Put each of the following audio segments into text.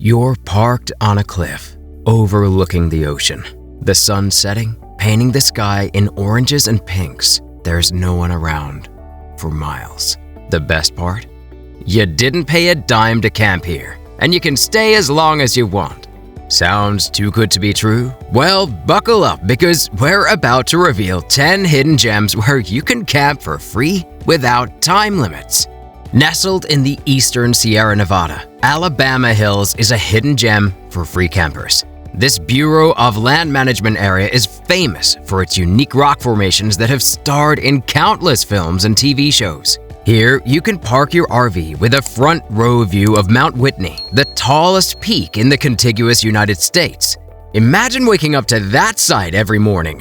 You're parked on a cliff, overlooking the ocean. The sun setting, painting the sky in oranges and pinks. There's no one around for miles. The best part? You didn't pay a dime to camp here, and you can stay as long as you want. Sounds too good to be true? Well, buckle up because we're about to reveal 10 hidden gems where you can camp for free without time limits. Nestled in the eastern Sierra Nevada, Alabama Hills is a hidden gem for free campers. This Bureau of Land Management area is famous for its unique rock formations that have starred in countless films and TV shows. Here, you can park your RV with a front row view of Mount Whitney, the tallest peak in the contiguous United States. Imagine waking up to that sight every morning.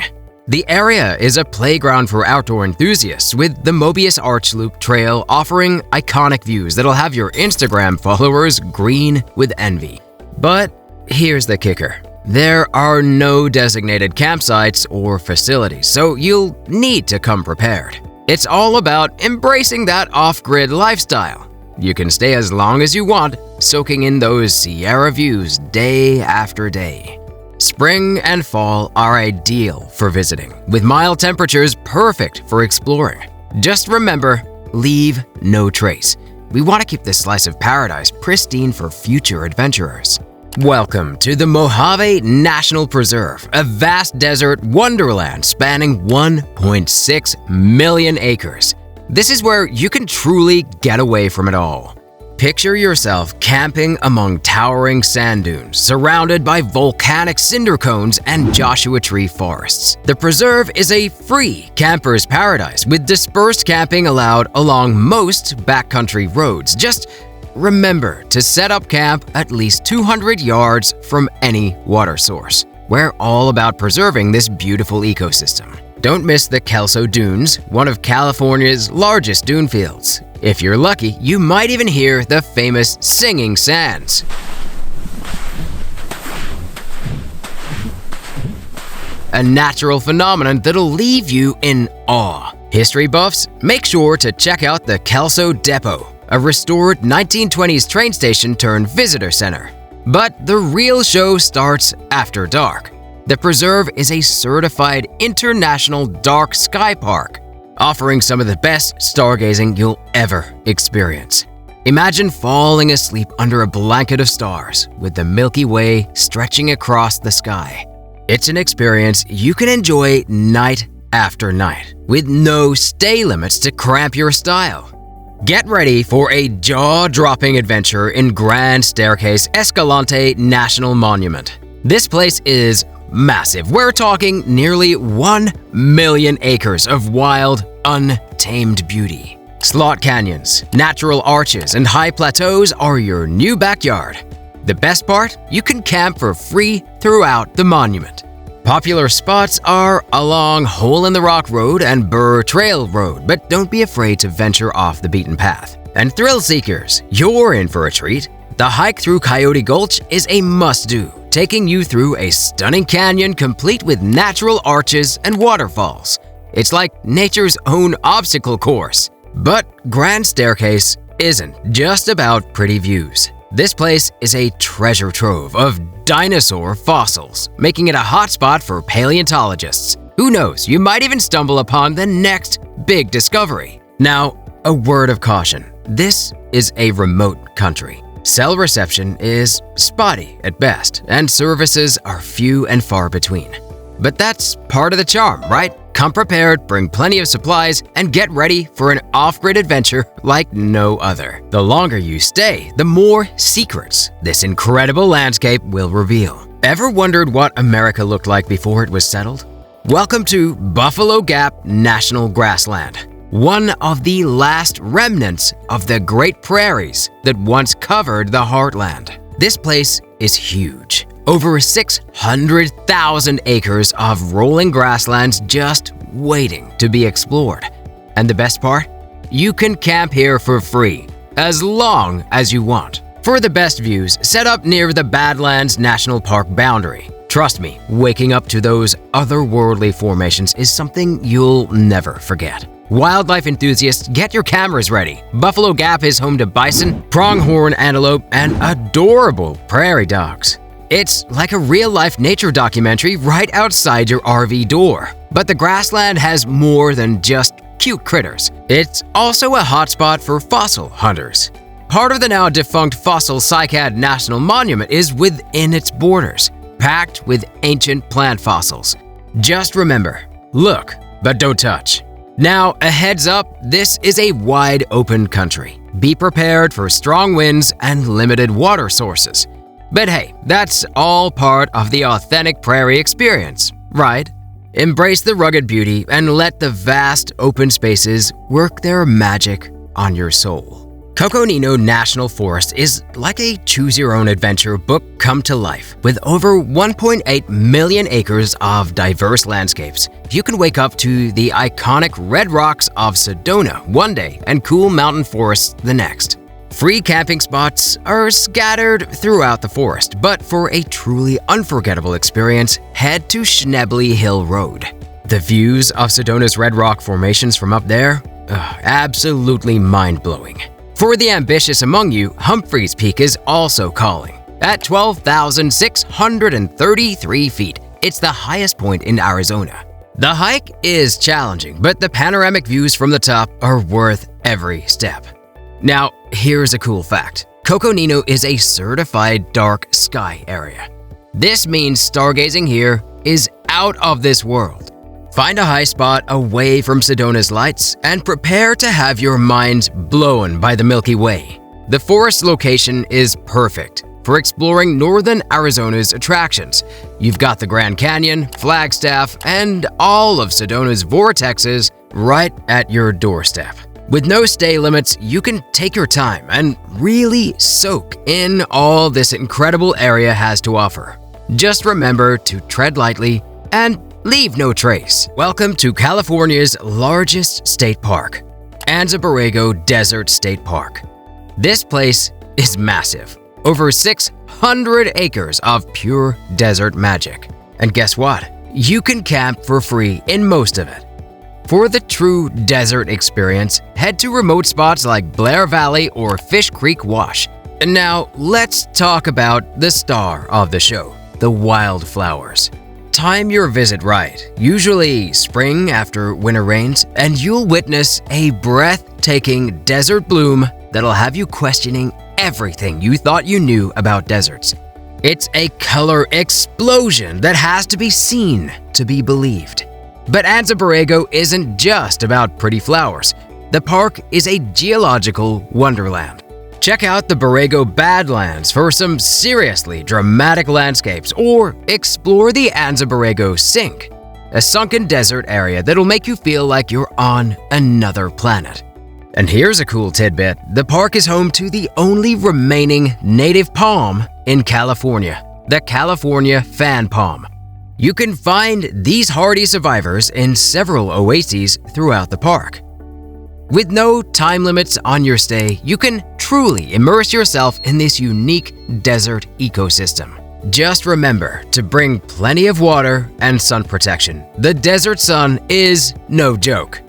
The area is a playground for outdoor enthusiasts, with the Mobius Arch Loop Trail offering iconic views that'll have your Instagram followers green with envy. But here's the kicker. There are no designated campsites or facilities, so you'll need to come prepared. It's all about embracing that off-grid lifestyle. You can stay as long as you want, soaking in those Sierra views day after day. Spring and fall are ideal for visiting, with mild temperatures perfect for exploring. Just remember, leave no trace. We want to keep this slice of paradise pristine for future adventurers. Welcome to the Mojave National Preserve, a vast desert wonderland spanning 1.6 million acres. This is where you can truly get away from it all. Picture yourself camping among towering sand dunes, surrounded by volcanic cinder cones and Joshua tree forests. The preserve is a free camper's paradise, with dispersed camping allowed along most backcountry roads. Just remember to set up camp at least 200 yards from any water source. We're all about preserving this beautiful ecosystem. Don't miss the Kelso Dunes, one of California's largest dune fields. If you're lucky, you might even hear the famous singing sands. A natural phenomenon that'll leave you in awe. History buffs, make sure to check out the Kelso Depot, a restored 1920s train station turned visitor center. But the real show starts after dark. The preserve is a certified international dark sky park, offering some of the best stargazing you'll ever experience. Imagine falling asleep under a blanket of stars with the Milky Way stretching across the sky. It's an experience you can enjoy night after night, with no stay limits to cramp your style. Get ready for a jaw-dropping adventure in Grand Staircase Escalante National Monument. This place is massive. We're talking nearly 1 million acres of wild, untamed beauty. Slot canyons, natural arches, and high plateaus are your new backyard. The best part? You can camp for free throughout the monument. Popular spots are along Hole in the Rock Road and Burr Trail Road, but don't be afraid to venture off the beaten path. And thrill seekers, you're in for a treat. The hike through Coyote Gulch is a must-do, taking you through a stunning canyon complete with natural arches and waterfalls. It's like nature's own obstacle course. But Grand Staircase isn't just about pretty views. This place is a treasure trove of dinosaur fossils, making it a hotspot for paleontologists. Who knows, you might even stumble upon the next big discovery. Now, a word of caution. This is a remote country. Cell reception is spotty at best, and services are few and far between. But that's part of the charm, right? Come prepared, bring plenty of supplies, and get ready for an off-grid adventure like no other. The longer you stay, the more secrets this incredible landscape will reveal. Ever wondered what America looked like before it was settled? Welcome to Buffalo Gap National Grassland, one of the last remnants of the Great Prairies that once covered the heartland. This place is huge. Over 600,000 acres of rolling grasslands just waiting to be explored. And the best part? You can camp here for free, as long as you want. For the best views, set up near the Badlands National Park boundary. Trust me, waking up to those otherworldly formations is something you'll never forget. Wildlife enthusiasts, get your cameras ready. Buffalo Gap is home to bison, pronghorn antelope, and adorable prairie dogs. It's like a real-life nature documentary right outside your RV door. But the grassland has more than just cute critters. It's also a hotspot for fossil hunters. Part of the now defunct fossil Cycad National Monument is within its borders, packed with ancient plant fossils. Just remember, look, but don't touch. Now, a heads up, this is a wide open country. Be prepared for strong winds and limited water sources. But hey, that's all part of the authentic prairie experience, right? Embrace the rugged beauty and let the vast open spaces work their magic on your soul. Coconino National Forest is like a choose-your-own-adventure book come to life. With over 1.8 million acres of diverse landscapes, you can wake up to the iconic red rocks of Sedona one day and cool mountain forests the next. Free camping spots are scattered throughout the forest, but for a truly unforgettable experience, head to Schnebly Hill Road. The views of Sedona's red rock formations from up there? Absolutely mind-blowing. For the ambitious among you, Humphreys Peak is also calling. At 12,633 feet, it's the highest point in Arizona. The hike is challenging, but the panoramic views from the top are worth every step. Now, here's a cool fact. Coconino is a certified dark sky area. This means stargazing here is out of this world. Find a high spot away from Sedona's lights and prepare to have your mind blown by the Milky Way. The forest location is perfect for exploring northern Arizona's attractions. You've got the Grand Canyon, Flagstaff, and all of Sedona's vortexes right at your doorstep. With no stay limits, you can take your time and really soak in all this incredible area has to offer. Just remember to tread lightly and leave no trace. Welcome to California's largest state park, Anza Borrego Desert State Park. This place is massive, over 600 acres of pure desert magic. And guess what? You can camp for free in most of it. For the true desert experience, head to remote spots like Blair Valley or Fish Creek Wash. And now, let's talk about the star of the show, the wildflowers. Time your visit right, usually spring after winter rains, and you'll witness a breathtaking desert bloom that'll have you questioning everything you thought you knew about deserts. It's a color explosion that has to be seen to be believed. But Anza Borrego isn't just about pretty flowers. The park is a geological wonderland. Check out the Borrego Badlands for some seriously dramatic landscapes, or explore the Anza Borrego Sink, a sunken desert area that'll make you feel like you're on another planet. And here's a cool tidbit. The park is home to the only remaining native palm in California, the California fan palm. You can find these hardy survivors in several oases throughout the park. With no time limits on your stay, you can truly immerse yourself in this unique desert ecosystem. Just remember to bring plenty of water and sun protection. The desert sun is no joke.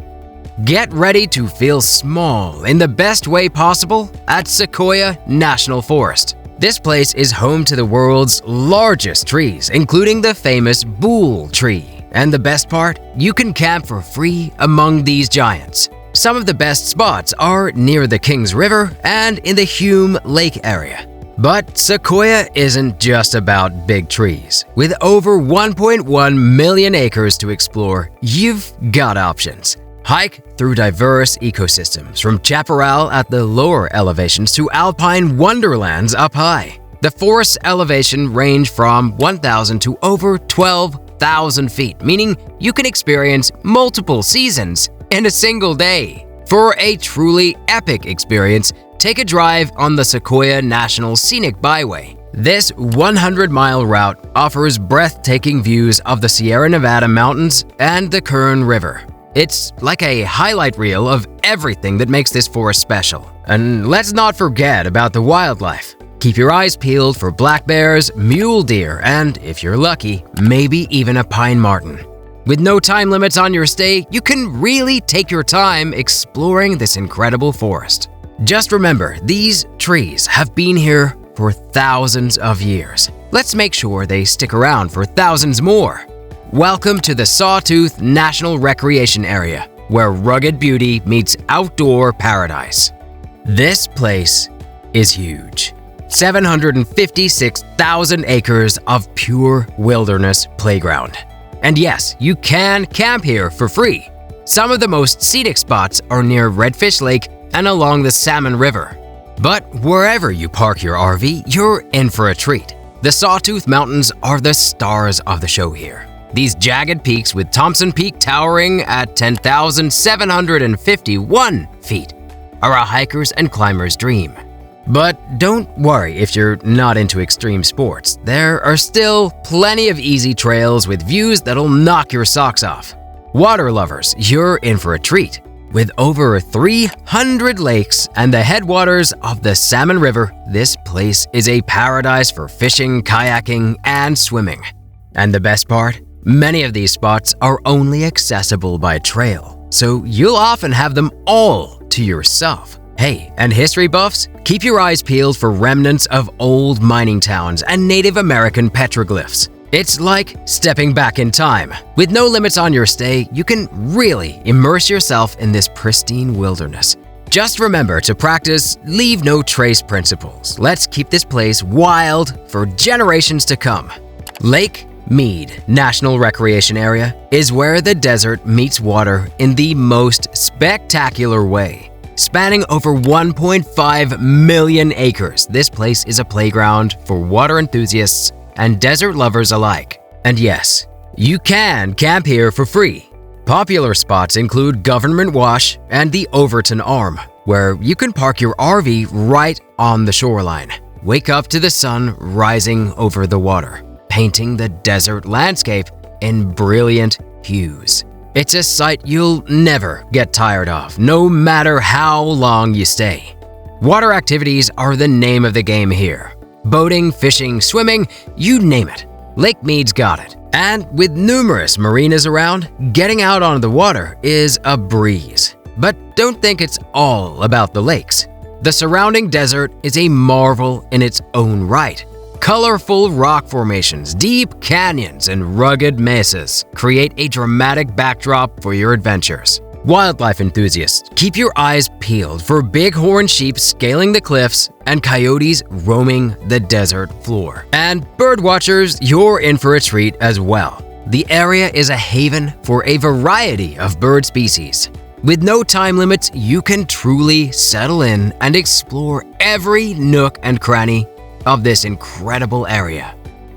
Get ready to feel small in the best way possible at Sequoia National Forest. This place is home to the world's largest trees, including the famous Boole tree. And the best part? You can camp for free among these giants. Some of the best spots are near the Kings River and in the Hume Lake area. But Sequoia isn't just about big trees. With over 1.1 million acres to explore, you've got options. Hike through diverse ecosystems, from chaparral at the lower elevations to alpine wonderlands up high. The forest's elevation range from 1,000 to over 12,000 feet, meaning you can experience multiple seasons in a single day. For a truly epic experience, take a drive on the Sequoia National Scenic Byway. This 100-mile route offers breathtaking views of the Sierra Nevada mountains and the Kern River. It's like a highlight reel of everything that makes this forest special. And let's not forget about the wildlife. Keep your eyes peeled for black bears, mule deer, and, if you're lucky, maybe even a pine marten. With no time limits on your stay, you can really take your time exploring this incredible forest. Just remember, these trees have been here for thousands of years. Let's make sure they stick around for thousands more. Welcome to the Sawtooth National Recreation Area, where rugged beauty meets outdoor paradise. This place is huge. 756,000 acres of pure wilderness playground. And yes, you can camp here for free. Some of the most scenic spots are near Redfish Lake and along the Salmon River. But wherever you park your RV, you're in for a treat. The Sawtooth Mountains are the stars of the show here. These jagged peaks with Thompson Peak towering at 10,751 feet are a hiker's and climber's dream. But don't worry if you're not into extreme sports. There are still plenty of easy trails with views that'll knock your socks off. Water lovers, you're in for a treat. With over 300 lakes and the headwaters of the Salmon River, this place is a paradise for fishing, kayaking, and swimming. And the best part? Many of these spots are only accessible by trail, so you'll often have them all to yourself. Hey, and history buffs, keep your eyes peeled for remnants of old mining towns and Native American petroglyphs. It's like stepping back in time. With no limits on your stay, you can really immerse yourself in this pristine wilderness. Just remember to practice leave no trace principles. Let's keep this place wild for generations to come. Lake Mead National Recreation Area is where the desert meets water in the most spectacular way. Spanning over 1.5 million acres, this place is a playground for water enthusiasts and desert lovers alike. And yes, you can camp here for free. Popular spots include Government Wash and the Overton Arm, where you can park your RV right on the shoreline. Wake up to the sun rising over the water, painting the desert landscape in brilliant hues. It's a sight you'll never get tired of, no matter how long you stay. Water activities are the name of the game here. Boating, fishing, swimming, you name it. Lake Mead's got it. And with numerous marinas around, getting out onto the water is a breeze. But don't think it's all about the lakes. The surrounding desert is a marvel in its own right. Colorful rock formations, deep canyons, and rugged mesas create a dramatic backdrop for your adventures. Wildlife enthusiasts, keep your eyes peeled for bighorn sheep scaling the cliffs and coyotes roaming the desert floor. And birdwatchers, you're in for a treat as well. The area is a haven for a variety of bird species. With no time limits, you can truly settle in and explore every nook and cranny of this incredible area.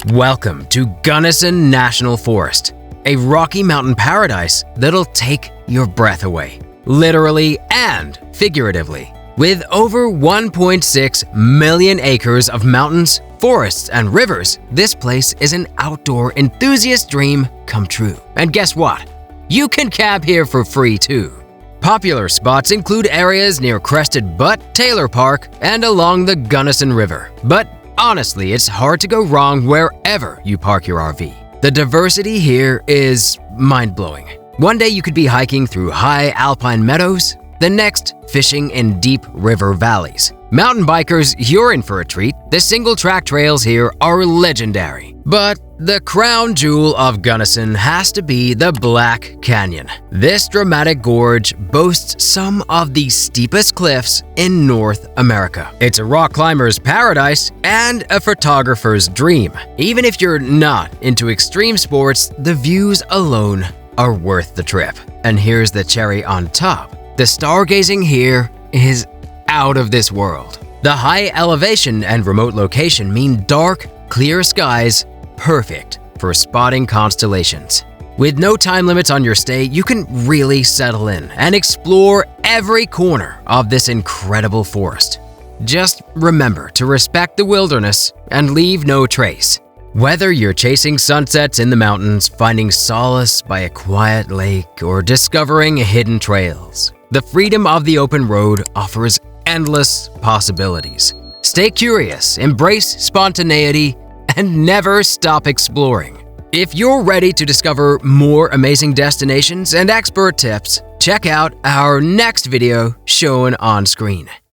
Welcome to Gunnison National Forest, a Rocky Mountain paradise that'll take your breath away, literally and figuratively. With over 1.6 million acres of mountains, forests, and rivers, this place is an outdoor enthusiast dream come true. And guess what? You can camp here for free too. Popular spots include areas near Crested Butte, Taylor Park, and along the Gunnison River. But honestly, it's hard to go wrong wherever you park your RV. The diversity here is mind-blowing. One day you could be hiking through high alpine meadows, the next fishing in deep river valleys. Mountain bikers, you're in for a treat. The single-track trails here are legendary. But the crown jewel of Gunnison has to be the Black Canyon. This dramatic gorge boasts some of the steepest cliffs in North America. It's a rock climber's paradise and a photographer's dream. Even if you're not into extreme sports, the views alone are worth the trip. And here's the cherry on top. The stargazing here is out of this world. The high elevation and remote location mean dark, clear skies, perfect for spotting constellations. With no time limits on your stay, you can really settle in and explore every corner of this incredible forest. Just remember to respect the wilderness and leave no trace. Whether you're chasing sunsets in the mountains, finding solace by a quiet lake, or discovering hidden trails, the freedom of the open road offers endless possibilities. Stay curious, embrace spontaneity, and never stop exploring. If you're ready to discover more amazing destinations and expert tips, check out our next video shown on screen.